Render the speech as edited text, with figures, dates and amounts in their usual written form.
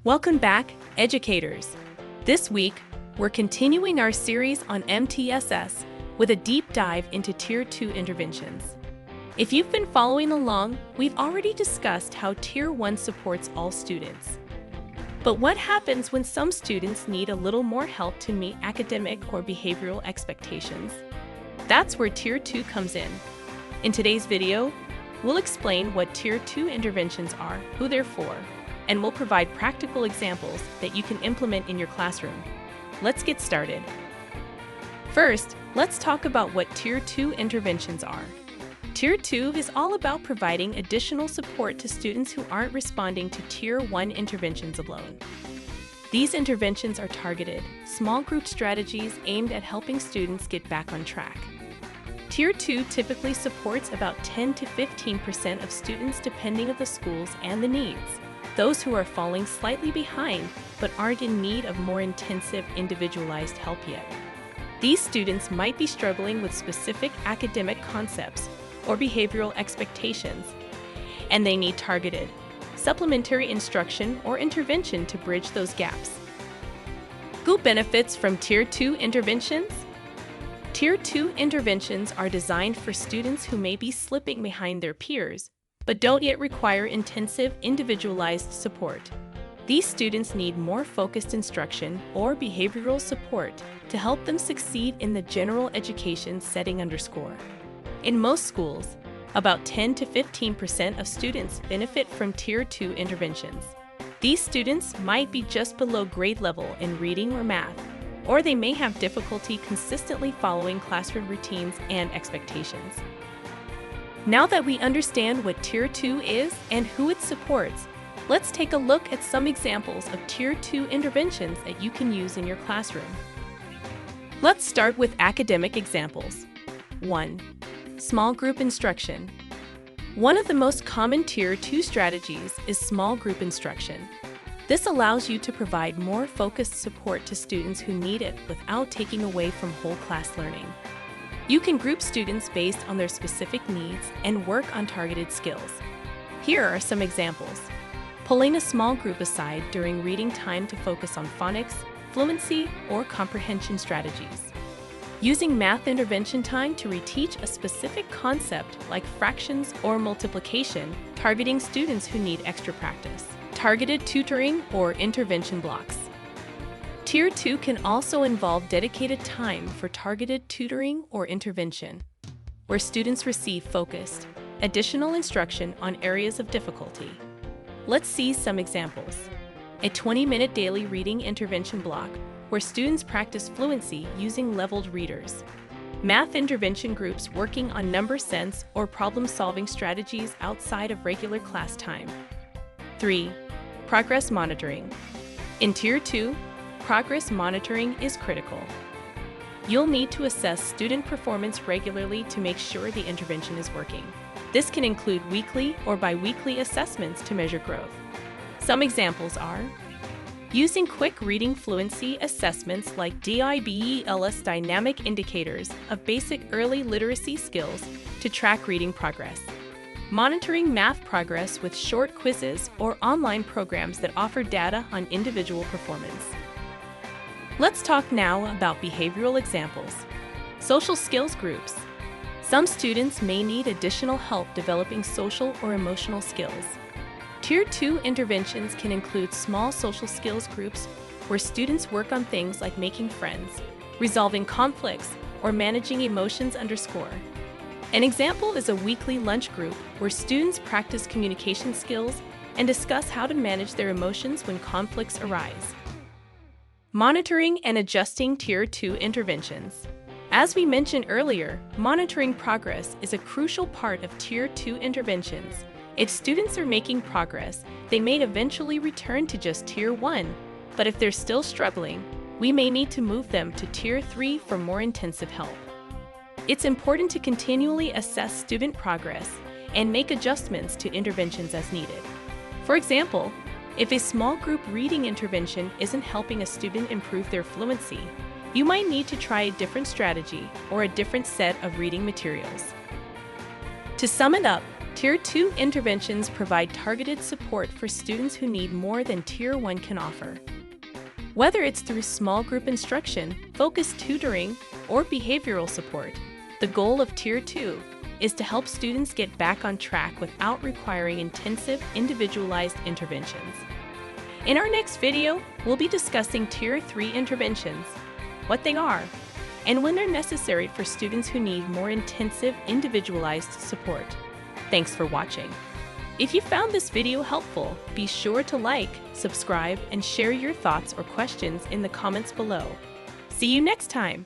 Welcome back, educators. This week, we're continuing our series on MTSS with a deep dive into Tier 2 interventions. If you've been following along, we've already discussed how Tier 1 supports all students. But what happens when some students need a little more help to meet academic or behavioral expectations? That's where Tier 2 comes in. In today's video, we'll explain what Tier 2 interventions are, who they're for, and we'll provide practical examples that you can implement in your classroom. Let's get started. First, let's talk about what Tier 2 interventions are. Tier 2 is all about providing additional support to students who aren't responding to Tier 1 interventions alone. These interventions are targeted, small group strategies aimed at helping students get back on track. Tier 2 typically supports about 10 to 15% of students depending on the schools and the needs. Those who are falling slightly behind but aren't in need of more intensive individualized help yet. These students might be struggling with specific academic concepts or behavioral expectations, and they need targeted, supplementary instruction or intervention to bridge those gaps. Who benefits from Tier 2 interventions? Tier 2 interventions are designed for students who may be slipping behind their peers, but don't yet require intensive, individualized support. These students need more focused instruction or behavioral support to help them succeed in the general education setting underscore. In most schools, about 10 to 15% of students benefit from Tier 2 interventions. These students might be just below grade level in reading or math, or they may have difficulty consistently following classroom routines and expectations. Now that we understand what Tier 2 is and who it supports, let's take a look at some examples of Tier 2 interventions that you can use in your classroom. Let's start with academic examples. 1. Small group instruction. One of the most common Tier 2 strategies is small group instruction. This allows you to provide more focused support to students who need it without taking away from whole class learning. You can group students based on their specific needs and work on targeted skills. Here are some examples. Pulling a small group aside during reading time to focus on phonics, fluency, or comprehension strategies. Using math intervention time to reteach a specific concept like fractions or multiplication, targeting students who need extra practice. Targeted tutoring or intervention blocks. Tier 2 can also involve dedicated time for targeted tutoring or intervention, where students receive focused, additional instruction on areas of difficulty. Let's see some examples. A 20-minute daily reading intervention block, where students practice fluency using leveled readers. Math intervention groups working on number sense or problem-solving strategies outside of regular class time. 3. Progress monitoring. In Tier 2, progress monitoring is critical. You'll need to assess student performance regularly to make sure the intervention is working. This can include weekly or bi-weekly assessments to measure growth. Some examples are using quick reading fluency assessments like DIBELS dynamic indicators of basic early literacy skills to track reading progress. Monitoring math progress with short quizzes or online programs that offer data on individual performance. Let's talk now about behavioral examples. Social skills groups. Some students may need additional help developing social or emotional skills. Tier 2 interventions can include small social skills groups where students work on things like making friends, resolving conflicts, or managing emotions underscore. An example is a weekly lunch group where students practice communication skills and discuss how to manage their emotions when conflicts arise. Monitoring and adjusting Tier 2 interventions. As we mentioned earlier, monitoring progress is a crucial part of Tier 2 interventions. If students are making progress, they may eventually return to just Tier 1, but if they're still struggling, we may need to move them to Tier 3 for more intensive help. It's important to continually assess student progress and make adjustments to interventions as needed. For example, if a small group reading intervention isn't helping a student improve their fluency, you might need to try a different strategy or a different set of reading materials. To sum it up, Tier 2 interventions provide targeted support for students who need more than Tier 1 can offer. Whether it's through small group instruction, focused tutoring, or behavioral support, the goal of Tier 2 is to help students get back on track without requiring intensive, individualized interventions. In our next video, we'll be discussing Tier 3 interventions, what they are, and when they're necessary for students who need more intensive, individualized support. Thanks for watching. If you found this video helpful, be sure to like, subscribe, and share your thoughts or questions in the comments below. See you next time!